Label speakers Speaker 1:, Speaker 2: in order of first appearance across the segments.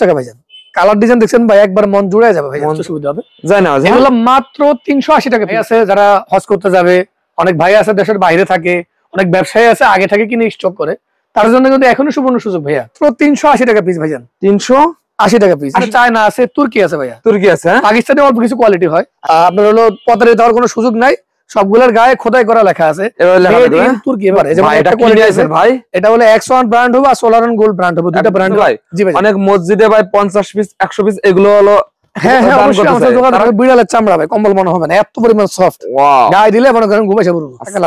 Speaker 1: টাকা ভাইজান। Colour design দেখছেন ভাই, একবার মন জুড়ে যাবে ভাই, সুবিধা হবে। এগুলো মাত্র 380 টাকা। ভাই আছে যারা হজ করতে যাবে, অনেক ভাই আছে দেশের বাইরে থাকে, অনেক ব্যবসায়ী আছে আগে থেকে কিনে স্টক করে, তার জন্য কিন্তু এখনো সুবর্ণ সুযোগ ভাইয়া। 380 টাকা পিস ভাইজান, 380 টাকা পিস। চায়না আছে, তুর্কি আছে ভাইয়া, তুর্কি আছে, পাকিস্তানে অল্প কিছু কোয়ালিটি হয়। আপনার হলো পতারে দেওয়ার কোনো সুযোগ নাই, সবগুলোর গায়ে খোদাই করা লেখা আছে তুর্কি। এবারে ভাই এটা হলো X1 ব্র্যান্ড হবে আর সোলারন গোল্ড ব্র্যান্ড হবে, দুটো ব্র্যান্ড ভাই। জি ভাই, অনেক মসজিদে ভাই 50 পিস 100 পিস এগুলো হলো। হ্যাঁ হ্যাঁ, অবশ্যই আমাদের দোকানে বিড়ালের চামড়া ভাই, কম্বল মনে হবে না, এত পরিমাণ সফট। গায়ে দিলে মনে করেন ঘুমাইছে পুরো।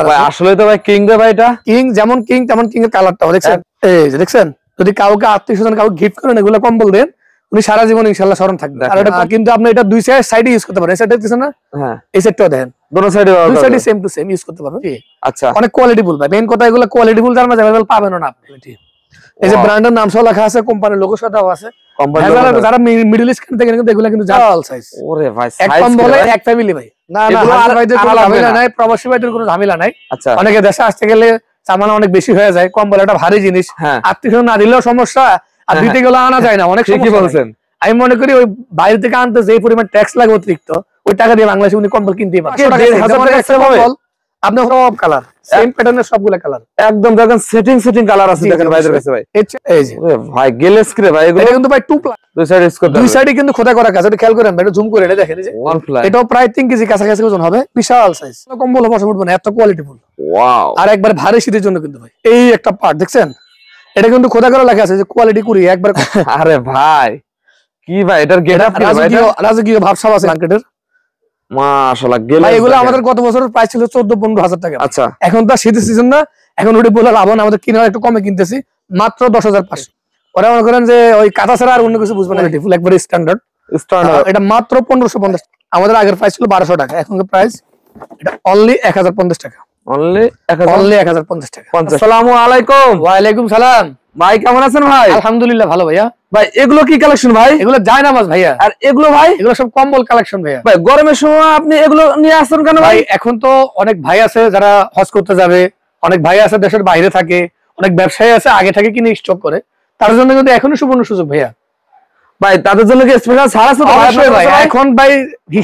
Speaker 1: ভাই আসলে তো ভাই কিং রে ভাই, এটা কিং, যেমন কিং তেমন কিং এর কালারটা দেখছেন, এই যে দেখছেন। যদি কাউকে আত্মীয়স্বজন কাউকে গিফট করেন এগুলো কম্বল দেন, উনি সারা জীবন ইনশাআল্লাহ স্মরণ থাকবে। আর এটা কিন্তু আপনি এটা দুই সাইডে ইউজ করতে পারেন। এই সাইডে দেখছেন না, হ্যাঁ এই সাইডটাও দেখেন, দুটো সাইডে দুই সাইডে সেম টু সেম ইউজ করতে পারবেন। আচ্ছা, অনেক কোয়ালিটিফুল ভাই, মেইন কথা এগুলো কোয়ালিটিফুল, যার মাঝে अवेलेबल পাবেন না আপনি। এই যে ব্র্যান্ডের নাম সহ লেখা আছে, কোম্পানির লোগো সহ দেওয়া আছে। যারা মিডল ইস্ট থেকে কিন্তু এগুলো কিন্তু জাল সাইজ। ওরে ভাই, এক কম্বলে এক ফ্যামিলি ভাই। না না, আর ভাইদের কোনো ঝামেলা নাই, প্রবাসী ভাইদের কোনো ঝামেলা নাই। আচ্ছা, অনেকে দেশে আসতে গেলে সামান অনেক বেশি হয়ে যায়, কম্বল একটা ভারী জিনিস, আত্মীয় না দিলেও সমস্যা, আর দিতে গেলে আনা যায় না, অনেক সমস্যা। বলছেন, আমি মনে করি ওই বাইরে থেকে আনতে যে পরিমাণ ট্যাক্স লাগে অতিরিক্ত, ওই টাকা দিয়ে বাংলাদেশে উনি কম্বল কিনতেই পারেন। আপনি সব কালার সেম প্যাটার্নের সবগুলা কালার একদম দেখেন, সেটিং কালার আছে দেখেন ভাইদের কাছে ভাই। এই যে ভাই গ্লেস করে ভাই, এগুলো কিন্তু ভাই দুই সাইডে কিন্তু খোদা করা কাজ। এটা খেয়াল করেন ভাই, এটা জুম করে এটা দেখেন, এই যে এটাও প্রায় 3 কেজি কাছাকাছি ওজন হবে, বিশাল সাইজ। কম্বল বসে উঠবে না, এত কোয়ালিটিফুল। ওয়াও, আর একবার ভারী শীতের জন্য কিন্তু ভাই এই একটা পার্ট দেখছেন, এটা কিন্তু খোদা করা লেখা আছে যে কোয়ালিটি কুরি একবার। আরে ভাই কি ভাই, এটার গেটআপ কি ভাই, রাজকীয় ভাবসাব আছে মার্কেটের। মাশাআল্লাহ, ভাই এগুলো আমাদের গত বছরের প্রাইস ছিল 14-15 হাজার টাকা। আচ্ছা, এখন তো শীতের সিজন না, এখন ওটা বলে লাভ না, আমাদের কিনা একটু কমে কিনতেছি, মাত্র 10,500। ওরা মনে করেন যে ওই কাঁথা ছাড়া আর অন্য কিছু বুঝবে না, ফুল একবার স্ট্যান্ডার্ড। এটা মাত্র 1550। আমাদের আগের প্রাইস ছিল 1200 টাকা, এখনকার প্রাইস এটা অনলি 1050 টাকা। অনলি 1050 টাকা। আসসালামু আলাইকুম। ওয়া আলাইকুম সালাম। ভাই কেমন আছেন ভাই? আলহামদুলিল্লাহ ভালো ভাইয়া। ভাই এগুলো কি কালেকশন ভাই? এগুলো জায়নামাজ ভাইয়া। আর এগুলো ভাই? এগুলো সব কম্বল কালেকশন ভাইয়া। ভাই গরমের সময় আপনি এগুলো নিয়ে আসছেন কেন ভাই? এখন তো অনেক ভাই আছে যারা হজ করতে যাবে, অনেক ভাই আছে দেশের বাইরে থাকে, অনেক ব্যবসায়ী আছে আগে থেকে কিনে স্টক করে, তার জন্য কিন্তু এখনো সুবর্ণ সুযোগ ভাইয়া। ভাই তাদের জন্য কি স্পেশাল ছাড় আছে? অবশ্যই ভাই, এখন ভাই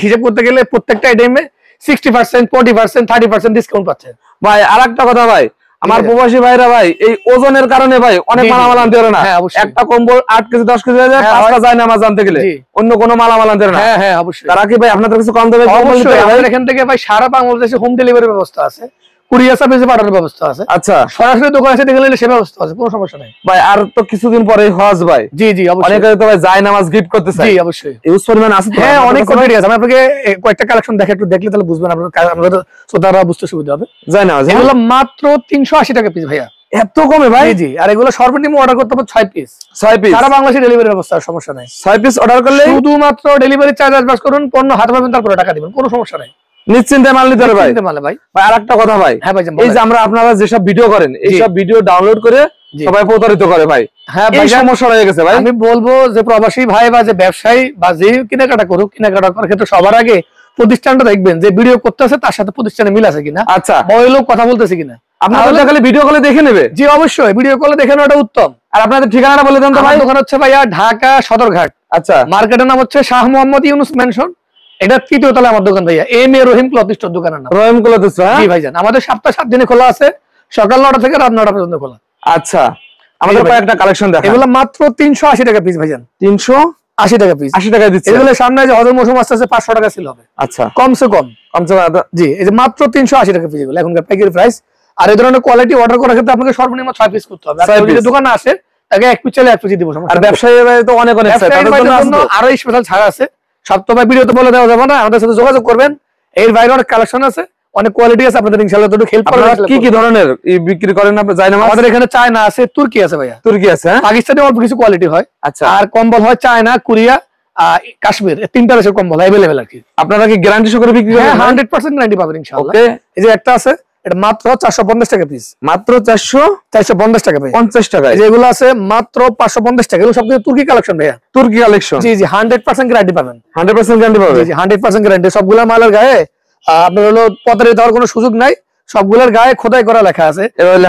Speaker 1: হিসাব করতে গেলে প্রত্যেকটা আইটেমে 60%, 40%, 30% ডিসকাউন্ট পাচ্ছে ভাই। আরেকটা কথা ভাই, আমার প্রবাসী ভাইরা ভাই এই ওজনের কারণে ভাই অনেক মালামাল আনতে পারে না। একটা কম্বল 8 কেজি 10 কেজি হয়ে যায়, 5টা জায়নামাজ আনতে গেলে অন্য কোনো মালামাল আনতে পারে না। হ্যাঁ হ্যাঁ অবশ্যই। তারা কি ভাই আপনাদের কাছে কম দামে? অবশ্যই, আমাদের এখান থেকে ভাই সারা বাংলাদেশে হোম ডেলিভারির ব্যবস্থা আছে, কুরিয়ার সার্ভিসে পাঠানোর ব্যবস্থা আছে। আচ্ছা, সরাসরি দোকানে এসে দেখে নিলে সে ব্যবস্থা আছে, কোনো সমস্যা নাই ভাই। আর তো কিছুদিন পরে হজ ভাই। জি জি অবশ্যই, অনেকে তো ভাই জায়নামাজ গিফট করতে চায়। জি অবশ্যই, ইউজ পরিমাণ আছে তো। হ্যাঁ অনেক কোয়ালিটি আছে, আমি আপনাকে কয়েকটা কালেকশন দেখে একটু দেখলে তাহলে বুঝবেন, আপনাদের শ্রোতারা বুঝতে সুবিধা হবে। জায়নামাজ এগুলো মাত্র 380 টাকা পিস ভাইয়া। এত কমে ভাই? জি, আর এগুলো সর্বনিম্ন অর্ডার করতে হবে 6 পিস। 6 পিস সারা বাংলাদেশে ডেলিভারি ব্যবস্থা, সমস্যা নাই। 6 পিস অর্ডার করলে শুধুমাত্র ডেলিভারি চার্জ অ্যাডভান্স করুন, পণ্য হাতে পাবেন, তারপরে টাকা দিবেন, কোনো সমস্যা নাই। নিশ্চিন্তে মাল নিতে পারবে ভাই। ভাই আরেকটা কথা ভাই, হ্যাঁ ভাই, এই যে আমরা আপনারা যেসব ভিডিও করেন, এই সব ভিডিও ডাউনলোড করে সবাই প্রতারিত করে ভাই। হ্যাঁ ভাই, সমস্যা হয়ে গেছে ভাই। আমি বলবো যে প্রবাসী ভাই বা যে ব্যবসায়ী বা যে কেনাকাটা করুক, কেনাকাটা করার ক্ষেত্রে সবার আগে প্রতিষ্ঠানটা দেখবেন যে ভিডিও করতেছে তার সাথে প্রতিষ্ঠানে মিল আছে কিনা। আচ্ছা, বড় লোক কথা বলতেছে কিনা। আপনারা খালি ভিডিও কলে দেখে নেবে। জি অবশ্যই, ভিডিও কলে দেখে নেওয়াটা উত্তম। আর আপনাদের ঠিকানাটা বলে দেন তো ভাই। দোকান হচ্ছে ভাইয়া ঢাকা সদরঘাট। আচ্ছা, মার্কেটের নাম হচ্ছে শাহ মোহাম্মদ ইউনুস মেনশন, এটা 3য় তলায় আমার দোকান ভাইয়া। M A Rahim cloth store দোকানের নাম। রহিম ক্লথ স্টোর। জি ভাইজান, আমাদের সপ্তাহে 7 দিনে খোলা আছে, সকাল 9টা থেকে রাত 9টা পর্যন্ত খোলা। আচ্ছা, আমাদের কয়েকটা কালেকশন দেখান। এগুলো মাত্র 380 টাকা পিস ভাইজান। 380 টাকা পিস, 80 টাকা দিচ্ছি। এগুলো সামনে যে হজের মৌসুম আসছে 500 টাকা সেল হবে। আচ্ছা, কমসে কম জি, এই যে মাত্র 380 টাকা পিস, এগুলো এখনকার পাইকারি প্রাইস। আর এই ধরনের কোয়ালিটি অর্ডার করার ক্ষেত্রে আপনাকে সর্বনিম্ন 6 পিস করতে হবে। আর যদি দোকানে আসে তাকে 1 পিস চাইলে 1 পিস দিব। আর ব্যবসায়ী তো অনেক অনেক চাই, তাদের জন্য আরো স্পেশাল ছাড় আছে। সব তো ভাই ভিডিওতে বলে দেওয়া যাবে না, আমাদের সাথে যোগাযোগ করবেন। এর বাইরে অনেক কালেকশন আছে, অনেক কোয়ালিটি আছে, আপনাদের ইনশাআল্লাহ একটু হেল্প করবে। কি কি ধরনের বিক্রি করেন আপনি? জায়নামাজ আমাদের এখানে চায়না আছে, তুর্কি আছে ভাইয়া। তুর্কি আছে, পাকিস্তানে অল্প কিছু কোয়ালিটি হয়। আচ্ছা, আর কম্বল হয় চায়না, কোরিয়া, কাশ্মীর, 3টা দেশের কম্বল अवेलेबल আর কি। আপনারা কি গ্যারান্টি সহকারে বিক্রি করেন? 100% গ্যারান্টি পাবেন ইনশাআল্লাহ। ওকে, এই যে একটা আছে, এটা মাত্র 450 টাকা পিস। মাত্র 450 টাকা ভাই। 50 টাকা। যেগুলো আছে মাত্র 550 টাকা। এগুলো সব কিছু তুর্কি কালেকশন ভাইয়া। তুর্কি কালেকশন। জি জি, 100% গ্যারান্টি পাবেন। 100% গ্যারান্টি পাবেন। জি জি, 100% গ্যারান্টি। সবগুলা মালের গায়ে আপনার হলো পতারে দেওয়ার কোনো সুযোগ নাই, সবগুলোর গায়ে খোদাই করা লেখা আছে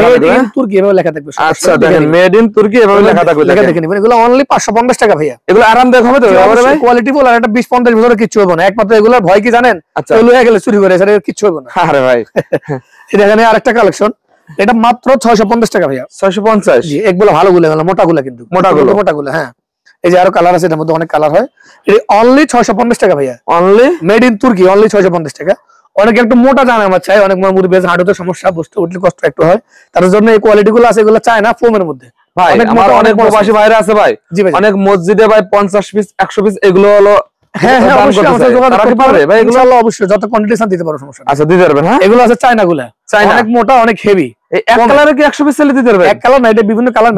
Speaker 1: মেড ইন তুর্কি এভাবে লেখা থাকবে।
Speaker 2: আচ্ছা দেখেন মেড ইন তুর্কি এভাবে লেখা থাকবে,
Speaker 1: লেখা দেখে নেবেন। এগুলো অনলি 550 টাকা ভাইয়া। এগুলো
Speaker 2: আরামদায়ক হবে তো ভাই?
Speaker 1: কোয়ালিটি বল আর এটা 20-50 বছরের কিছু হবে না। একমাত্র এগুলোর ভয় কি জানেন? এগুলো হয়ে গেলে চুরি করে এছাড়া কিছু হবে না।
Speaker 2: আরে ভাই
Speaker 1: এটা এখানে আরেকটা কালেকশন, এটা মাত্র 650 টাকা ভাইয়া।
Speaker 2: 650?
Speaker 1: জি এগুলো ভালো গুলো মোটা গুলো, কিন্তু মোটা গুলো। হ্যাঁ এই যে আরো কালার আছে, এটার মধ্যে অনেক কালার হয়। এটা অনলি 650 টাকা ভাইয়া, অনলি মেড ইন তুর্কি, অনলি 650 টাকা। অনেকে একটু মোটা জানা আমার চাই, অনেক মুরব্বি বেশ হাঁটুতে সমস্যা, বসতে উঠলে কষ্ট একটু হয়, তার জন্য এই কোয়ালিটি গুলো আছে, এগুলো চায় না ফোমের মধ্যে।
Speaker 2: ভাই আমার অনেক প্রবাসী ভাইরা আছে ভাই, অনেক মসজিদে ভাই 50 পিস 100 পিস এগুলো হলো। হ্যাঁ হ্যাঁ অবশ্যই আমাদের যোগাযোগ করতে পারবে ভাই, এগুলো ইনশাআল্লাহ অবশ্যই যত কোয়ান্টিটি দিতে পারো, সমস্যা নেই। আচ্ছা দিতে পারবেন। হ্যাঁ এগুলো আছে চায়না গুলা, অনেক মোটা অনেক হেভি। এই এক কালারে কি 100 পিস সেল দিতে পারবে? এক কালার না, এটা বিভিন্ন কালার,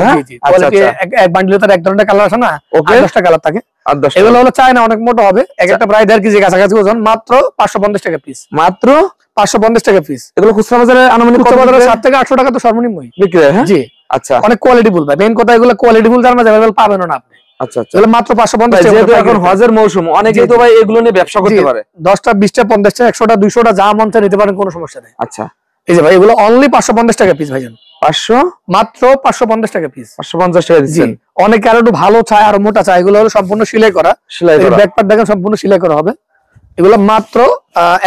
Speaker 2: হ্যাঁ কোয়ালিটি এক বান্ডিলে তার এক ধরনের কালার আছে না, 10টা কালার থাকে। এগুলো হলো চায়না, অনেক মোটা হবে, এক একটা প্রায় 1.5 কেজি কাছাকাছি ওজন, মাত্র 550 টাকা পিস, মাত্র 550 টাকা পিস। এগুলো খুচরা বাজারে আনুমানিক খুচরা বাজারে 7 থেকে 800 টাকা তো সর্বনিম্নই বিক্রি হয়। হ্যাঁ জি আচ্ছা, অনেক কোয়ালিটিফুল ভাই, মেইন কথা এগুলো কোয়ালিটিফুল, যার মাঝে अवेलेबल পাবেন না আপনি। আচ্ছা আচ্ছা এগুলো মাত্র 550 টাকা। যেহেতু এখন হজের মৌসুম, অনেকেই তো ভাই এগুলো নিয়ে ব্যবসা করতে পারে, 10টা 20টা 50টা 100টা 200টা যা মন চায় নিতে পারেন, কোনো সমস্যা নেই। আচ্ছা এই যে ভাই এগুলো অনলি 550 টাকা পিস ভাইজান, 500 মাত্র 550 টাকা পিস, 550 টাকা দিচ্ছেন। অনেকে আরো একটু ভালো চায়, আর মোটা চায়, এগুলো হলো সম্পূর্ণ সেলাই করা, ব্যাক পার্ট দেখেন সম্পূর্ণ সেলাই করা হবে। এগুলো মাত্র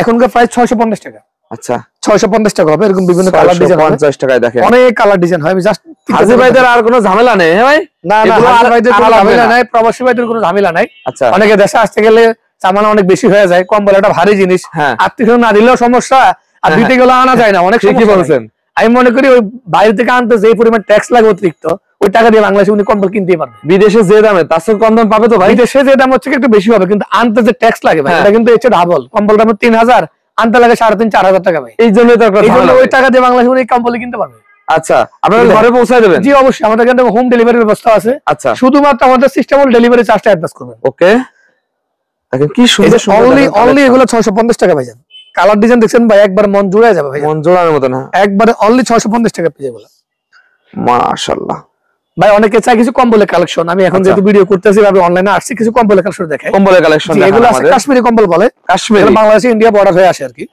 Speaker 2: এখনকার প্রাইস 650 টাকা। আচ্ছা 650 টাকা হবে, এরকম বিভিন্ন কালার ডিজাইন 50 টাকায় দেখেন, অনেক কালার ডিজাইন হয়। আমি জাস্ট হাজি ভাইদের আর কোনো ঝামেলা নেই। হ্যাঁ ভাই না না, হাজি ভাইদের কোনো ঝামেলা নাই, প্রবাসী ভাইদের কোনো ঝামেলা নাই। আচ্ছা অনেকে দেশে আসতে গেলে সামান অনেক বেশি হয়ে যায়, কম্বল একটা ভারী জিনিস, আত্মীয় না দিলেও সমস্যা, আর দিতে গেলে আনা যায় না, অনেক কি বলছেন। আমি মনে করি ওই বাইরে থেকে আনতে যে পরিমাণ ট্যাক্স লাগে অতিরিক্ত, ওই টাকা দিয়ে বাংলাদেশে উনি কম্বল কিনতেই পারবে। বিদেশে যে দামে তার সাথে কম দাম পাবে তো ভাই। বিদেশে যে দাম হচ্ছে একটু বেশি হবে, কিন্তু আনতে যে ট্যাক্স লাগে ভাই, এটা কিন্তু এর ডাবল। কম্বল দাম 3000, আনতে লাগে 3,500-4,000 টাকা ভাই। এই জন্য ওই টাকা দিয়ে বাংলাদেশে উনি কম্বল কিনতে পারবে। আচ্ছা আপনারা ঘরে পৌঁছায় দেবেন? জি অবশ্যই, আমাদের এখানে হোম ডেলিভারির ব্যবস্থা আছে। আচ্ছা শুধুমাত্র আমাদের সিস্টেম হল ডেলিভারি চার্জটা অ্যাডভান্স করবেন। ওকে দেখেন কি সুন্দর, অনলি এগুলো 650 টাকা ভাইজান। কালার ডিজাইন দেখছেন ভাই, একবার মন জুড়ে যাবে ভাই, মন জোড়ানোর মত না, একবারে অনলি 650 টাকা পেয়ে এগুলো, মাশাআল্লাহ। ভাই অনেকে চাই কিছু কম্বলের কালেকশন, আমি এখন যেহেতু ভিডিও করতেছি ভাবে অনলাইনে আসছি, কিছু কম্বলের কালেকশন দেখাই। কম্বলের কালেকশন এগুলো আছে, কাশ্মীরি কম্বল বলে, কাশ্মীরি বাংলাদেশে ইন্ডিয়া বর্ডার হয়ে আসে আর কি,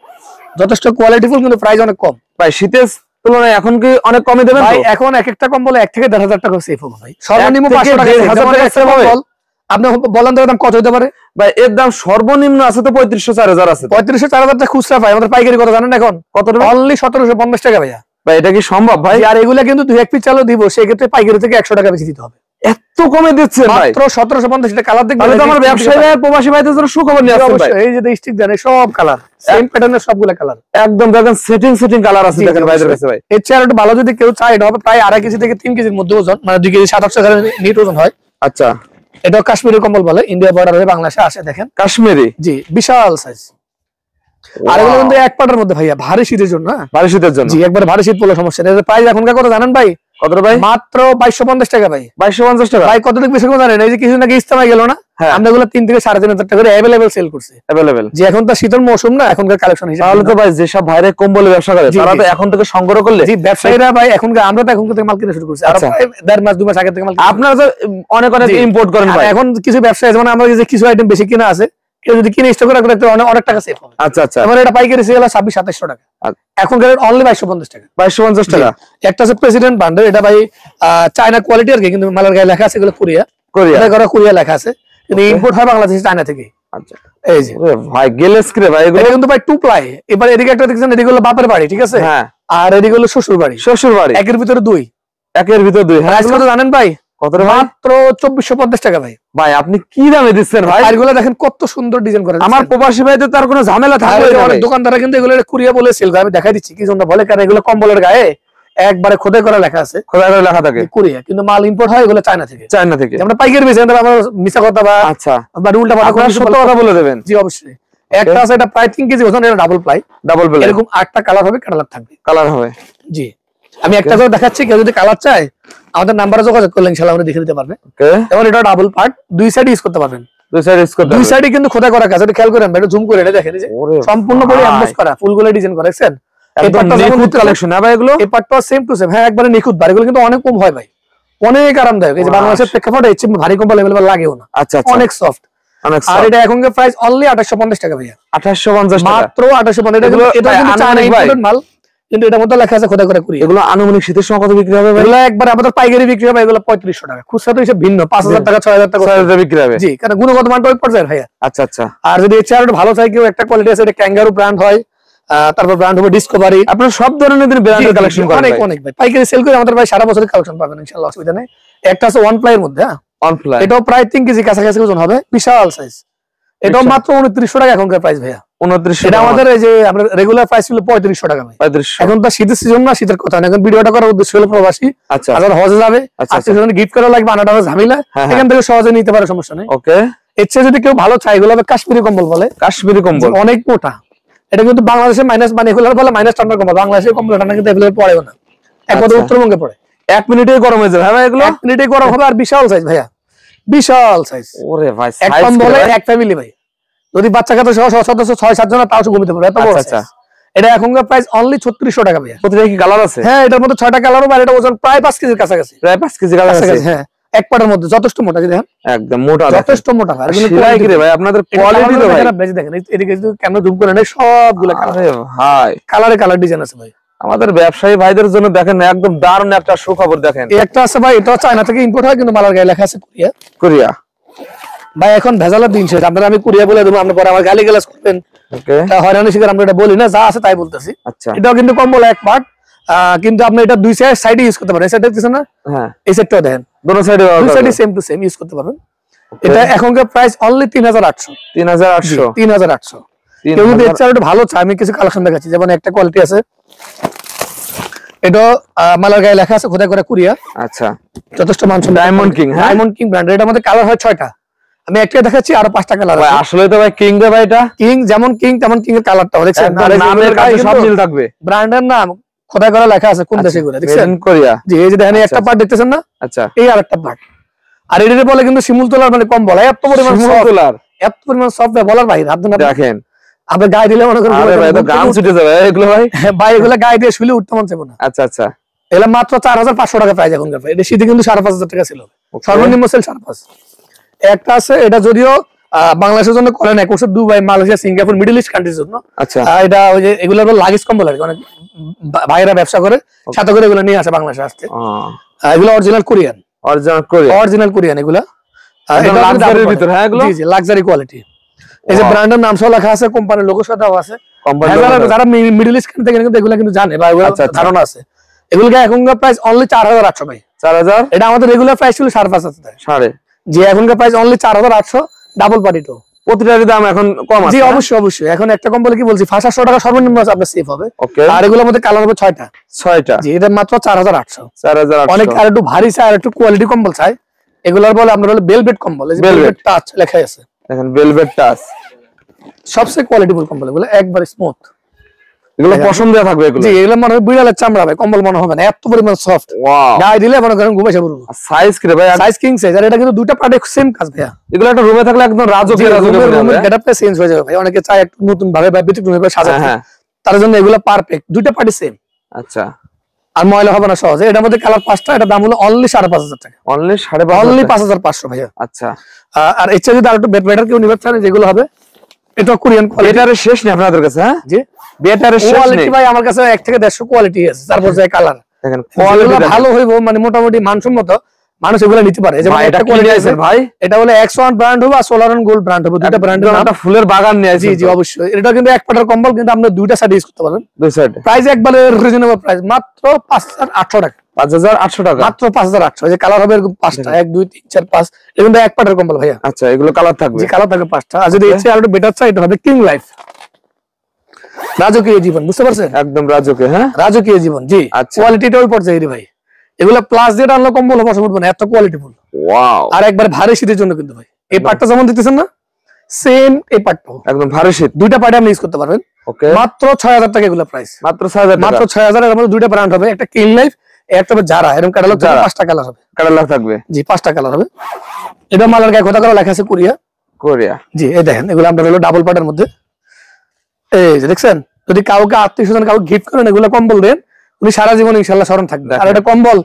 Speaker 2: যথেষ্ট কোয়ালিটিফুল, কিন্তু প্রাইস অনেক কম ভাই। শীতের তুলনায় এখন কি অনেক কমে দেবেন ভাই? এখন এক একটা কম্বলে 1 থেকে 1,500 টাকা সেভ হবে ভাই, সর্বনিম্ন 500 টাকা, 1000 টাকা সেভ হবে। আপনি বলেন তো দাম কত হতে পারে ভাই? এর দাম সর্বনিম্ন আছে তো 3500-4000 আছে। 3500-4000 টাকা খুচরা পাই, আমাদের পাইকারি কত জানেন এখন? কত? অনলি 1750 টাকা ভাইয়া। ভাই এটা কি সম্ভব ভাই? আর এগুলা কিন্তু 2-1 পিস চালও দিব, সেই ক্ষেত্রে পাইকারি থেকে 100 টাকা বেশি দিতে হবে। এত কমে দিচ্ছেন ভাই? মাত্র 1750 টাকা। কালার দেখবেন, তাহলে তো আমার ব্যবসায়ী আর প্রবাসী ভাইদের জন্য সুখবর নিয়ে আসছেন ভাই। এই যে স্টিক দেন, সব কালার সেম প্যাটার্নের, সবগুলা কালার একদম দেখেন সেটিং কালার আছে দেখেন ভাইদের কাছে ভাই। এর চেয়ে আরো ভালো যদি কেউ চায়, এটা হবে প্রায় 2.5 কেজি থেকে 3 কেজির মধ্যে ওজন, মানে 2 কেজি 700 গ্রাম নিট ওজন হয়। আচ্ছা এটা কাশ্মীরি কম্বল বলে, ইন্ডিয়া বর্ডার হয়ে বাংলাদেশে আসে, দেখেন কাশ্মীরি, জি বিশাল সাইজ। আর এগুলো কিন্তু এক পাটার মধ্যে ভাইয়া, ভারী শীতের জন্য। ভারী শীতের জন্য, জি একবার ভারী শীত পড়লে সমস্যা নেই। প্রাইস এখনকার কত জানেন ভাই? কত ভাই? মাত্র 2250 টাকা ভাই। 2250 টাকা ভাই, কতটুকু বেশি জানেন? এই যে কিছু নাকি ইস্তেমায় গেল না, আমরা এগুলো 3 থেকে 3,500 টাকা করে अवेलेबल সেল করছি। अवेलेबल যে এখন তো শীতের মৌসুম না, এখনকার কালেকশন হিসেবে। তাহলে তো ভাই যেসব ভাইরে কম্বলের ব্যবসা করে তারা তো এখন থেকে সংগ্রহ করলে, জি ব্যবসায়ীরা ভাই এখনকার, আমরা তো এখন থেকে মাল কিনা শুরু করছি, আর 1.5 মাস 2 মাস আগে থেকে মাল। আপনারা তো অনেক ইম্পোর্ট করেন ভাই, এখন কিছু ব্যবসায়ী যেমন আমরা যে কিছু আইটেম বেশি কিনা আছে, কেউ যদি কিনে স্টক করে রাখলে অনেক টাকা সেভ হবে। আচ্ছা আচ্ছা, এবার এটা পাইকারি সেল 2600-2700 টাকা, এখন অনলি 2250 টাকা। 2250 টাকা। একটা আছে প্রেসিডেন্ট বান্ডেল, এটা ভাই চায়না কোয়ালিটি আর কি, কিন্তু মালের গায়ে লেখা আছে এগুলো কোরিয়া, কোরিয়া লেখা আছে, কিন্তু ইম্পোর্ট হয় বাংলাদেশ চায়না থেকে। আচ্ছা এই যে ভাই গেলেস করে ভাই, এগুলো কিন্তু ভাই 2 প্লাই। এবার এদিকে একটা দেখছেন, এদিকে হলো বাপের বাড়ি, ঠিক আছে, হ্যাঁ, আর এদিকে হলো শ্বশুর বাড়ি। একের ভিতরে 2, একের ভিতরে 2। হ্যাঁ আজকে তো জানেন ভাই কত? মাত্র 2450 টাকা ভাই। ভাই আপনি কি দামে দিচ্ছেন ভাই? এগুলো দেখেন কত সুন্দর ডিজাইন করে। আমার প্রবাসী ভাইদের তার কোনো ঝামেলা থাকবে না, দোকানদাররা কিন্তু এগুলো কুরিয়া বলে সেল করে। আমি দেখাই দিচ্ছি কি জন্য বলে, কারণ এগুলো কম্বলের গায়ে একবারে খোদাই করা লেখা আছে, খোদাই করা লেখা থাকে কুরিয়া, কিন্তু মাল ইম্পোর্ট হয় এগুলো চায়না থেকে। আমরা পাইকারি বেচি, আমরা মিছা কথা বা আচ্ছা বা উল্টা পাল্টা করে সত্য কথা বলে দেবেন। জি অবশ্যই। একটা আছে, এটা প্রায় 3 কেজি ওজন, এটা ডাবল প্লাই, এরকম 8টা কালার হবে, কালার থাকবে, কালার হবে। জি আমি একটা করে দেখাচ্ছি, কেউ যদি কালার চায় আমাদের নাম্বারে যোগাযোগ করলে ইনশাআল্লাহ আমরা দেখে দিতে পারবে। এবং এটা ডাবল পার্ট, 2 সাইড ইউজ করতে পারবেন, 2 সাইডে কিন্তু খোদাই করা কাজ। এটা খেয়াল করেন ভাই, এটা জুম করে এটা দেখেন, এই যে সম্পূর্ণ করে এমবোস করা, ফুলগুলো ডিজাইন করা, দেখছেন? এই পার্টটা নিখুঁত কালেকশন না ভাই এগুলো? এই পার্টটা সেম টু সেম, হ্যাঁ একবারে নিখুঁত। ভাই এগুলো কিন্তু অনেক কম হয় ভাই, অনেক আরামদায়ক। এই যে বাংলাদেশের প্রেক্ষাপটে ভারী কম্বল अवेलेबल লাগেও না। আচ্ছা আচ্ছা, অনেক সফট।
Speaker 1: আর এটা এখনকার প্রাইস অনলি 2850 টাকা ভাইয়া।
Speaker 2: 2850 টাকা
Speaker 1: মাত্র 2850। এটা কিন্তু চায়না ইম্পোর্টেড মাল, কিন্তু এটার মধ্যে লেখা আছে খোদা করে কুরিয়ার।
Speaker 2: এগুলো আনুমানিক শীতের সময় কত বিক্রি হবে ভাই?
Speaker 1: এগুলো একবার আমাদের পাইকারি বিক্রি হবে এগুলো 3500 টাকা, খুচরা তো হিসাব ভিন্ন, 5000 টাকা 6000 টাকা
Speaker 2: 6000 বিক্রি হবে।
Speaker 1: জি, কারণ গুণগত মানটা ওই পর্যায়ের ভাইয়া।
Speaker 2: আচ্ছা আচ্ছা।
Speaker 1: আর যদি এর চেয়ে আরো ভালো চাই কেউ, একটা কোয়ালিটি আছে, এটা ক্যাঙ্গারু ব্র্যান্ড হয়, তারপর ব্র্যান্ড হবে ডিসকভারি।
Speaker 2: আপনারা সব ধরনের ব্র্যান্ডের কালেকশন করেন?
Speaker 1: অনেক অনেক ভাই, পাইকারি সেল করে আমাদের ভাই সারা বছর কালেকশন পাবেন ইনশাআল্লাহ, অসুবিধা নেই। একটা আছে ওয়ান প্লাই এর মধ্যে, হ্যাঁ
Speaker 2: ওয়ান প্লাই,
Speaker 1: এটাও প্রায় 3 কেজি কাছাকাছি ওজন হবে, বিশাল সাইজ। এটাও মাত্র 2900 টাকা এখনকার প্রাইস ভাইয়া।
Speaker 2: 2900।
Speaker 1: এটা আমাদের এই যে আমরা রেগুলার প্রাইস ছিল 3500 টাকা ভাই।
Speaker 2: 3500।
Speaker 1: এখন তো শীতের সিজন না, শীতের কথা না, এখন ভিডিওটা করার উদ্দেশ্য হলো প্রবাসী
Speaker 2: আচ্ছা
Speaker 1: আবার হজে যাবে, আজকে যখন গিফট করা লাগবে আনাটা ঝামেলা, এখান থেকে সহজে নিতে পারে, সমস্যা নেই।
Speaker 2: ওকে।
Speaker 1: এর চেয়ে যদি কেউ ভালো চাই, এগুলো হবে কাশ্মীরি কম্বল বলে।
Speaker 2: কাশ্মীরি কম্বল
Speaker 1: অনেক মোটা, এটা কিন্তু বাংলাদেশে মাইনাস, মানে এগুলো বলে মাইনাস ঠান্ডার কম্বল। বাংলাদেশের কম্বল ঠান্ডা কিন্তু এগুলো পড়েও না, একমাত্র উত্তরবঙ্গে পড়ে।
Speaker 2: 1 মিনিটেই গরম হয়ে যাবে ভাই এগুলো?
Speaker 1: 1 মিনিটেই গরম হবে। আর বিশাল সাইজ ভাইয়া, বিশাল সাইজ।
Speaker 2: ওরে ভাই,
Speaker 1: এক কম্বলে এক ফ্যামিলি ভাই, যদি বাচ্চা কাচ্চা সহ সদস্য 6-7 জন তাও ঘুমিতে পারবে, এত বড় সাইজ। এটা এখনকার প্রাইস অনলি 3600 টাকা ভাইয়া।
Speaker 2: প্রতিটা কি কালার আছে?
Speaker 1: হ্যাঁ, এটার মধ্যে 6টা কালার হবে, আর এটা ওজন প্রায় 5 কেজির কাছাকাছি।
Speaker 2: প্রায় 5 কেজি কালার আছে।
Speaker 1: হ্যাঁ, এক পাটার মধ্যে যথেষ্ট মোটা, দেখেন
Speaker 2: একদম মোটা,
Speaker 1: যথেষ্ট মোটা। আর
Speaker 2: সেলাই কি রে ভাই আপনাদের কোয়ালিটি তো ভাই,
Speaker 1: বেশি দেখেন এদিকে যদি ক্যামেরা জুম করে নেয় সবগুলো কালার
Speaker 2: ভাই,
Speaker 1: কালারে কালার ডিজাইন আছে ভাই।
Speaker 2: আমাদের ব্যবসায়ী ভাইদের জন্য দেখেন একদম দারুণ একটা সুখবর দেখেন।
Speaker 1: এই একটা আছে ভাই, এটা চায়না থেকে ইম্পোর্ট হয়, কিন্তু মালার গায়ে লেখা আছে কোরিয়া।
Speaker 2: কোরিয়া
Speaker 1: ভাই এখন ভেজালের দিন শেষ, আপনারা আমি কোরিয়া বলে দেবো, আপনি পরে আমার গালি গালাজ করবেন,
Speaker 2: ওকে
Speaker 1: হয়রানি শিকার। আমরা এটা বলি না, যা আছে তাই বলতেছি।
Speaker 2: আচ্ছা,
Speaker 1: এটাও কিন্তু কম্বল এক পার্ট, কিন্তু আপনি এটা দুই সাইডে ইউজ করতে পারেন। এই সাইড দেখতেছেন না,
Speaker 2: হ্যাঁ
Speaker 1: এই সাইডটাও দেখেন,
Speaker 2: দুটো সাইডে
Speaker 1: সেম টু সেম ইউজ করতে পারবেন। এটা এখনকার প্রাইস অনলি 3800।
Speaker 2: 3800।
Speaker 1: 3800। কেউ যদি এর চেয়ে ভালো চায়, আমি কিছু কালেকশন দেখাচ্ছি। যেমন একটা কোয়ালিটি আছে, এটা মালার গায়ে লেখা আছে খোদাই করে কোরিয়া।
Speaker 2: আচ্ছা,
Speaker 1: যথেষ্ট মানসম্মত
Speaker 2: diamond king.
Speaker 1: Diamond king brand. এটার মধ্যে কালার হয় 6টা, আমি একটা দেখাচ্ছি, আরো 5টা কালার আছে।
Speaker 2: আসলে তো ভাই কিং রে ভাই, এটা
Speaker 1: কিং যেমন কিং তেমন কিং এর কালারটা দেখছেন,
Speaker 2: আর নামের কাছে সব মিল থাকবে।
Speaker 1: ব্র্যান্ডের নাম খোদাই করা লেখা আছে, কোন দেশে গুলো দেখছেন?
Speaker 2: কোরিয়া।
Speaker 1: জি, এই যে দেখেন একটা পার্ট দেখতেছেন না,
Speaker 2: আচ্ছা,
Speaker 1: এই আরেকটা পার্ট। আর এটারে বলে কিন্তু শিমুল তোলার, মানে কম্বল। এত পরিমাণ এত পরিমাণ সফট বলার বাইরে। আপনি দেখেন, আপনি গায়ে দিলে মনে করেন
Speaker 2: আরে ভাই, তো গান ছুটে যাবে এগুলো ভাই।
Speaker 1: ভাই এগুলো গায়ে দিয়ে শুলে উঠতে মন চাইবো না।
Speaker 2: আচ্ছা আচ্ছা,
Speaker 1: এগুলো মাত্র 4500 টাকা প্রাইস এখনকার। এটা শীতে কিন্তু 5500 টাকা ছিল, সর্বনিম্ন সেল 5.5। একটা আছে, এটা যদিও বাংলাদেশের জন্য করেন, এক বছর Dubai, Malaysia, Singapore, middle east কান্ট্রির জন্য।
Speaker 2: আচ্ছা,
Speaker 1: এটা ওই যে এগুলো লাগেজ কম্বল আর কি, অনেক ভাইরা ব্যবসা করে সাথে করে এগুলো নিয়ে আসে বাংলাদেশে আসতে। এগুলো অরিজিনাল কোরিয়ান, অরিজিনাল কোরিয়ান এগুলা। লাক্সারির ভিতর, হ্যাঁ এগুলো জি জি লাক্সারি কোয়ালিটি। এই যে ব্র্যান্ডের নাম সহ লেখা আছে, কোম্পানির লোগো সহ দেওয়া আছে। যারা মিডল ইস্ট থেকে কিন্তু এগুলো কিন্তু জানে বা ধারণা আছে। এগুলোকে এখনকার প্রাইস অনলি 4800 ভাই। 4000। এটা আমাদের রেগুলার প্রাইস ছিল 5500। জি, এখনকার প্রাইস অনলি 4800, ডাবল পার্টি তো। প্রতিটার দাম এখন কম আছে। জি অবশ্যই অবশ্যই। এখন একটা কম্বল কি বলছি 500 টাকা সর্বনিম্ন আপনার সেফ হবে। আর এগুলোর মধ্যে কালার হবে 6টা। জি, এটা মাত্র 4800। অনেক আর একটু ভারী চাই, আর একটু কোয়ালিটি কম্বল চাই, এগুলোর বলে আমরা হলো ভেলভেট কম্বল। এই যে ভেলভেট টাচ লেখা আছে, দেখেন ভেলভেট টাচ, সবচেয়ে কোয়ালিটিফুল কম্বল। এগুলো একবার স্মুথ, এগুলো পছন্দ থাকবে এগুলো। জি, এগুলো মনে হয় বিড়ালের চামড়া ভাই, কম্বল মনে হবে না, এত পরিমাণ সফট। গায়ে দিলে মনে করেন ঘুমাইছে পুরো। সাইজ কি রে ভাই? Size king size. আর এটা কিন্তু দুটো পার্টে সেম কাজ ভাইয়া। এগুলো একটা রুমে থাকলে একদম রাজকীয় রুমের গেটআপটা চেঞ্জ হয়ে যাবে ভাই। অনেকে চায় একটু নতুন ভাবে বা ব্যতিক্রমী ভাবে সাজাতে, তার জন্য এগুলো পারফেক্ট, দুটো পার্টি সেম। আচ্ছা, আর ময়লা হবে না সহজে। এটার মধ্যে কালার 5টা, এটা দাম হলো অনলি 5500 টাকা। অনলি 5500 ভাইয়া। আচ্ছা, আর এর যদি আরেকটু বেটার কেউ নিতে চান, যেগুলো হবে এটা কোরিয়ান কোয়ালিটি। বেটারের শেষ নেই আপনাদের কাছে? হ্যাঁ জি, বেটারের শেষ নেই। কোয়ালিটি ভাই আমার কাছে 1 থেকে 150 কোয়ালিটি আছে। তারপর যে কালার দেখেন, কোয়ালিটি ভালো হইবো, মানে মোটামুটি মানসম্মত, মানুষ এগুলো নিতে পারে। যেমন একটা কোয়ালিটি আছে ভাই, এটা হলো X1 ব্র্যান্ড হবে আর সোলারন গোল্ড ব্র্যান্ড হবে, দুটো ব্র্যান্ডের নাম। একটা ফুলের বাগান নিয়ে আছে। জি জি অবশ্যই। এটা কিন্তু এক পাটার কম্বল, কিন্তু আপনি দুইটা সাইড ইউজ করতে পারবেন, দুই সাইডে। প্রাইস একবারে রিজনেবল প্রাইস, মাত্র 5800 টাকা। 5800 টাকা মাত্র, 5800। এই যে কালার হবে এরকম 5টা, 1 2 3 4 5। এগুলো এক পাটার কম্বল ভাইয়া। আচ্ছা, এগুলো কালার থাকবে? জি, কালার থাকবে 5টা। আর যদি এর চেয়ে আরো বেটার চাই, এটা হবে কিং লাইফ, রাজকীয় জীবন। বুঝতে পারছেন? একদম রাজকীয়। হ্যাঁ, রাজকীয় জীবন। জি, কোয়ালিটিটা ওই পর্যায়ে ভাই। এগুলা প্লাস দিয়ে আনলো কম্বল হবে অসম্ভব না, এত কোয়ালিটিফুল। ওয়াও। আর একবার ভারী শীতের জন্য কিন্তু ভাই, এই পার্টটা যেমন দেখতেছেন না, সেম এই পার্টটাও একদম ভারী শীত। দুইটা পার্টে আপনি ইউজ করতে পারবেন। ওকে, মাত্র 6000 টাকা এগুলা প্রাইস। মাত্র 6000 টাকা। মাত্র 6000 এর মধ্যে দুইটা ব্র্যান্ড হবে, একটা কিং লাইফ, একটা হবে জারা। এরকম ক্যাটালগ 5টা কালার হবে। ক্যাটালগ থাকবে? জি, 5টা কালার হবে। এটা মালার গায়ে খোদা করা লেখা আছে কোরিয়া। কোরিয়া। জি, এই দেখেন, এগুলো আমরা হলো ডাবল পার্টের মধ্যে। এই যে দেখছেন, যদি কাউকে আত্মীয়স্বজন কাউকে গিফট করেন, এগুলো কম্বল দেন, উনি সারা জীবন ইনশাআল্লাহ স্মরণ থাকবে। আর এটা কম্বল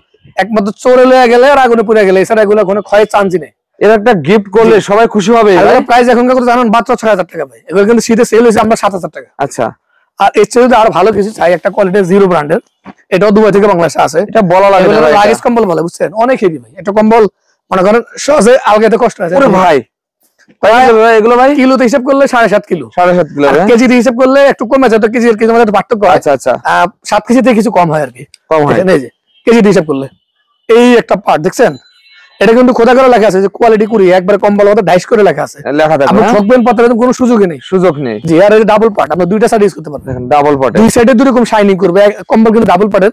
Speaker 1: একমাত্র চোরে লয়ে গেলে আর আগুনে পুড়ে গেলে, এছাড়া এগুলো কোনো ক্ষয়ের চান্সই নেই।
Speaker 2: এর একটা গিফট করলে সবাই খুশি হবে।
Speaker 1: প্রাইস এখনকার কথা জানেন মাত্র 6000 টাকা ভাই। এগুলো কিন্তু শীতে সেল হয়েছে আমরা 7000 টাকা।
Speaker 2: আচ্ছা,
Speaker 1: আর এর চেয়ে যদি আরো ভালো কিছু চাই, একটা কোয়ালিটি জিরো ব্র্যান্ডের, এটাও দুবাই থেকে বাংলাদেশে আছে।
Speaker 2: এটা বলা লাগে না,
Speaker 1: লাগেজ কম্বল বলে, বুঝছেন? অনেক হেভি ভাই। এটা কম্বল মনে করেন সহজে আলগাতে কষ্ট আছে।
Speaker 2: ওরে ভাই এগুলো ভাই কিলোতে হিসাব করলে 7.5 কিলো, 7.5 কিলো,
Speaker 1: কেজিতে হিসাব করলে একটু কমে যায়, তো কেজি এর কেজি মধ্যে একটু পার্থক্য হয়।
Speaker 2: আচ্ছা আচ্ছা,
Speaker 1: 7 কেজিতে কিছু কম হয় আর কি, কম হয়। এই যে কেজিতে হিসাব করলে এই একটা পার্ট দেখছেন, এটা কিন্তু খোদা করে লেখা আছে যে কোয়ালিটি কুরি, একবার কম্বল মতো ডাইস করে লেখা আছে, লেখা থাকে। আপনি ঠকবেন পত্রে কোনো সুযোগই নেই, সুযোগ নেই। জি, আর এই ডাবল পার্ট, আপনি দুইটা সাইড ইউজ করতে পারবেন। দেখেন ডাবল পার্ট, দুই সাইডে দুই রকম শাইনিং করবে। কম্বল কিন্তু ডাবল পার্টের,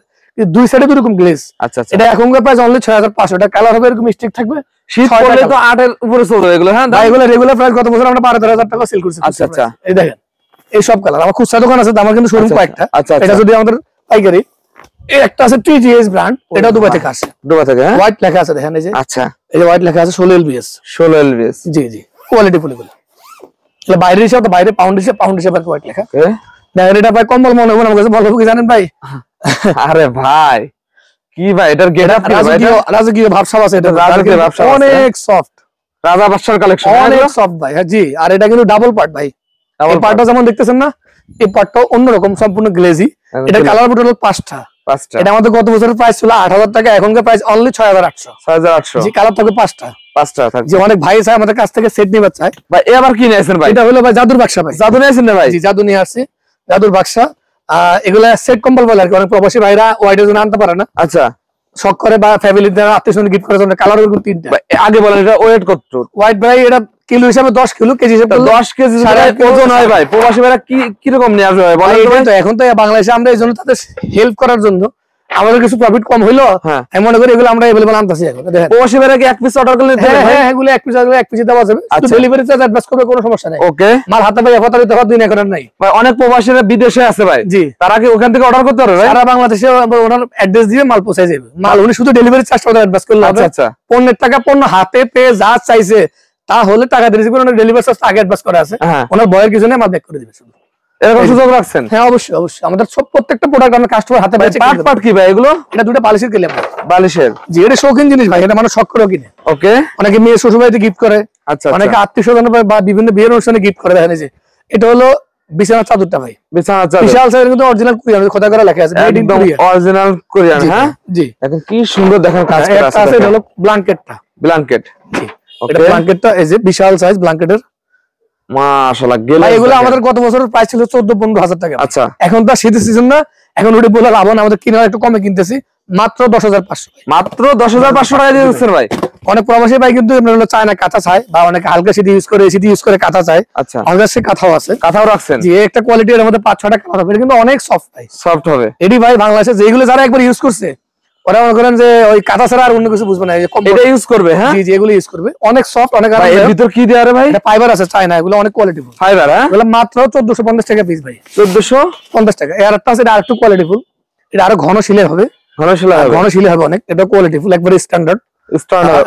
Speaker 1: দুই সাইডে দুই রকম গ্লেজ। আচ্ছা আচ্ছা, এটা এখনকার প্রাইস অনলি 6500 টাকা। কালার হবে এরকম স্টিক থাকবে, শীত পড়লে তো 8 এর উপরে চলবে এগুলো। হ্যাঁ, এগুলো রেগুলার প্রাইস গত বছর আমরা 12,000 টাকা সেল করছি। আচ্ছা আচ্ছা, এই দেখেন এই সব কালার। আমার খুচরা দোকান আছে, আমার কিন্তু শোরুম কয়েকটা। এটা যদি আমাদের পাইকারি, এই একটা আছে TGS ব্র্যান্ড, এটা দুবাই থেকে আসে। দুবাই থেকে, হ্যাঁ, হোয়াইট লেখা আছে দেখেন, এই যে। আচ্ছা, এই যে হোয়াইট লেখা আছে 16 LBS, 16 LBS। জি জি, কোয়ালিটি ফুল এগুলো। তাহলে বাইরে হিসাব, বাইরে পাউন্ড হিসাব আর হোয়াইট লেখা। দেখেন এটা ভাই কম্বল মনে হয় আমার কাছে, বলবো কি জানেন ভাই? আরে ভাই কি ভাই, এটার গেটআপ কি ভাই? রাজকীয় ভাবসাব আছে, এটা রাজকীয় ভাবসাব, অনেক সফট, রাজা বাদশার কালেকশন, অনেক সফট ভাই। হ্যাঁ জি, আর এটা কিন্তু ডাবল পার্ট ভাই। ডাবল পার্টটা যেমন দেখতেছেন না, এই পার্টটাও অন্যরকম, সম্পূর্ণ গ্লেজি। এটা কালার বোতল 5টা। এটা আমাদের গত বছরের প্রাইস ছিল 8000 টাকা, এখনকার প্রাইস অনলি 6800। 6800, জি, কালার থাকে 5টা থাকে। যে অনেক ভাই চায় আমাদের কাছ থেকে সেট নিতে চায় ভাই। এ আবার কি নিয়েছেন ভাই? এটা হলো ভাই জাদুর বাক্সা ভাই। জাদু নিয়েছেন না ভাই? জি, জাদু নিয়ে আসছি, জাদুর বাক্সা। এগুলা সেট কম্বল বলে আর কি, অনেক প্রবাসী ভাইরা ওয়াইডের জন্য আনতে পারে না। আচ্ছা, শখ করে বা ফ্যামিলিতে আত্মীয় গিফট করার জন্য। কালার হলো 3টা। আগে বলেন এটা ওয়েট কত? হোয়াইট ভাই এটা কিলো হিসাবে 10 কিলো, কেজি হিসাবে 10 কেজি ওজন হয় ভাই। প্রবাসী ভাইরা কি রকম নিয়ে আসবে ভাই বলেন তো? এখন তো বাংলাদেশে আমরা এই জন্য তাদের হেল্প করার জন্য আমাদের কিছু প্রফিট কম হইলো, আমি মনে করি এগুলো আমরা अवेलेबल আনতাছি এখন। দেখেন প্রবাসী ভাইরা কি এক পিস অর্ডার করলে দিতে হবে? হ্যাঁ, এগুলো এক পিস দেওয়া যাবে, ডেলিভারি চার্জ অ্যাডভান্স করবে, কোনো সমস্যা নাই। ওকে, মাল হাতে পাই কথা দিতে দিন করার নাই ভাই। অনেক প্রবাসীরা বিদেশে আছে ভাই। জি, তারা কি ওখান থেকে অর্ডার করতে পারবে ভাই? সারা বাংলাদেশে ওনার অ্যাড্রেস দিয়ে মাল পৌঁছে যাবে। মাল উনি শুধু ডেলিভারি চার্জটা অ্যাডভান্স করলে হবে। আচ্ছা, পণ্যের টাকা পণ্য হাতে পেয়ে যা চাইছে তাহলে টাকা দিয়ে দিবেন। ওনার ডেলিভারি চার্জ আগে অ্যাডভান্স করা আছে, ওনার বয়ের কিছু নেই, মাল ব্যাক করে দিবে শুধু। এরকম সুযোগ রাখছেন? হ্যাঁ, অবশ্যই অবশ্যই। আমাদের সব প্রত্যেকটা প্রোডাক্ট আমরা কাস্টমার হাতে পেয়েছি। পার্ট কি ভাই এগুলো? এটা দুটো বালিশের ক্লেম, বালিশের। জি, এটা শৌখিন জিনিস ভাই, এটা মানুষ শখ করে কিনে। ওকে, অনেকে মেয়ে শ্বশুর বাড়িতে গিফট করে। আচ্ছা, অনেকে আত্মীয়স্বজন বা বিভিন্ন বিয়ের অনুষ্ঠানে গিফট করে। দেখেন যে এটা হলো বিছানার চাদরটা ভাই, বিছানার চাদর বিশাল সাইজের, কিন্তু অরিজিনাল কোরিয়ান, খোদা করে লেখা আছে একদম অরিজিনাল কোরিয়ান। হ্যাঁ জি, এখন কি সুন্দর দেখেন কাজ করা আছে। এটা হলো ব্ল্যাঙ্কেটটা, ব্ল্যাঙ্কেট। জি, এটা ব্ল্যাঙ্কেটটা এই যে বিশাল সাইজ ব্ল্যাঙ্কেটের, মাশাআল্লাহ। এগুলো আমাদের গত বছরের প্রাইস ছিল 14-15 হাজার টাকা। আচ্ছা, এখন তো শীতের সিজন না, এখন ওটা বলে লাভ না, আমাদের কিনার একটু কমে কিনতেছি, মাত্র 10,500। মাত্র 10,500 টাকা দিয়ে দিচ্ছেন ভাই। অনেক প্রবাসী ভাই কিন্তু হলো চায়না কাঁথা চায়, বা অনেকে হালকা শীত ইউজ করে, এসি ইউজ করে কাঁথা চায়। আচ্ছা, আমাদের সে কাঁথাও আছে, কাঁথাও রাখছেন। জি, একটা কোয়ালিটি, এর মধ্যে 5-6টা কালার হবে, কিন্তু অনেক সফট ভাই, সফট হবে এডি ভাই। বাংলাদেশে যেগুলো যারা একবার ইউজ করছে ওরা মনে করেন যে ওই কাঁথা ছাড়া আর অন্য কিছু বুঝবে না, এটা ইউজ করবে। হ্যাঁ জি, এগুলো ইউজ করবে, অনেক সফট, অনেক আরাম। এর ভিতর কি দেয়া রে ভাই? এটা ফাইবার আছে, চায়না, এগুলো অনেক কোয়ালিটি ফুল ফাইবার। হ্যাঁ, এগুলো মাত্র 1450 টাকা পিস ভাই, 1450 টাকা। এর একটা আছে, এটা আরেকটু কোয়ালিটি ফুল, এটা আরো ঘন শিলে হবে, ঘন শিলে হবে অনেক। এটা কোয়ালিটি ফুল, একবারে স্ট্যান্ডার্ড।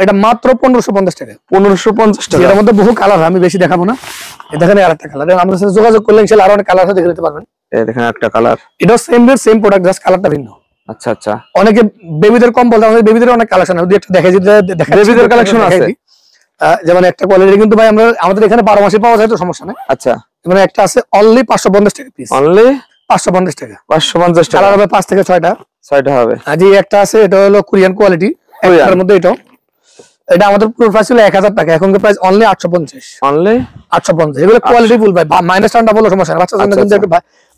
Speaker 1: এটা মাত্র 1550 টাকা, 1550 টাকা। এর মধ্যে বহু কালার, আমি বেশি দেখাবো না। এই দেখেন আরেকটা কালার, আমাদের সাথে যোগাযোগ করলে ইনশাআল্লাহ আরো অনেক কালার দেখে নিতে পারবেন। এই দেখেন একটা কালার, এটা same rate same product, just কালারটা ভিন্ন। আচ্ছা আচ্ছা, অনেকে বেবিদের কম্বল, আমাদের বেবিদের অনেক কালেকশন আছে, একটা দেখে যদি বেবিদের কালেকশন আছে। যেমন একটা কোয়ালিটি কিন্তু ভাই আমরা আমাদের এখানে 12 মাসে পাওয়া যায়, তো সমস্যা নাই। আচ্ছা, মানে একটা আছে অনলি 550 টাকা পিস, অনলি 550 টাকা, 550 টাকা। কালার হবে 5 থেকে 6টা হবে। আর যে একটা আছে, এটা হলো কোরিয়ান কোয়ালিটি, এর মধ্যে এটা আমাদের পুরো প্রাইস ছিল 1000 টাকা, এখনকার প্রাইস অনলি 850, অনলি 850। এগুলো কোয়ালিটি ফুল ভাই, মাইনাস টানটা বলো সমস্যা নাই, বাচ্চাদের জন্য কিন্তু একটু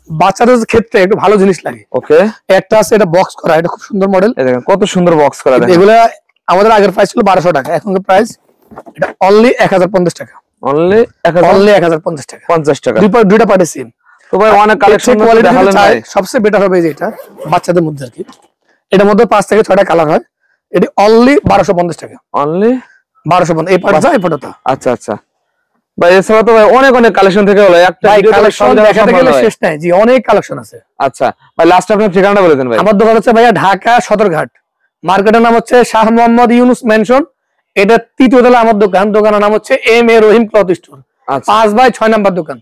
Speaker 1: বাচ্চাদের ক্ষেত্রে একটু ভালো জিনিস লাগে। ওকে, একটা আছে, এটা বক্স করা, এটা খুব সুন্দর মডেল। এই দেখেন কত সুন্দর বক্স করা। এগুলো আমাদের আগের প্রাইস ছিল 1200 টাকা, এখনকার প্রাইস এটা অনলি 1050 টাকা, অনলি 1050 টাকা, 50 টাকা। দুইটা পার্টি সেম। তো ভাই অনেক কালেকশন কোয়ালিটি ভালো নাই, সবচেয়ে বেটার হবে যে এটা বাচ্চাদের মধ্যে আর কি। এটার মধ্যে 5 থেকে 6টা কালার হয়, এটা অনলি 1250 টাকা, অনলি 1250। এই পার্টটা, এই পার্টটা। আচ্ছা আচ্ছা ভাই, এছাড়া তো ভাই অনেক কালেকশন থেকে হলো, একটা ভিডিও কালেকশন দেখাতে গেলে শেষ নাই। জি, অনেক কালেকশন আছে। আচ্ছা ভাই, লাস্ট আপনার ঠিকানাটা বলে দেন ভাই। আমার দোকান হচ্ছে ভাইয়া ঢাকা সদরঘাট, মার্কেটের নাম হচ্ছে শাহ মোহাম্মদ ইউনুস মেনশন, এটা 3য় তলা আমার দোকান। দোকানের নাম হচ্ছে M A Rahim cloth store, 5/6 number দোকান।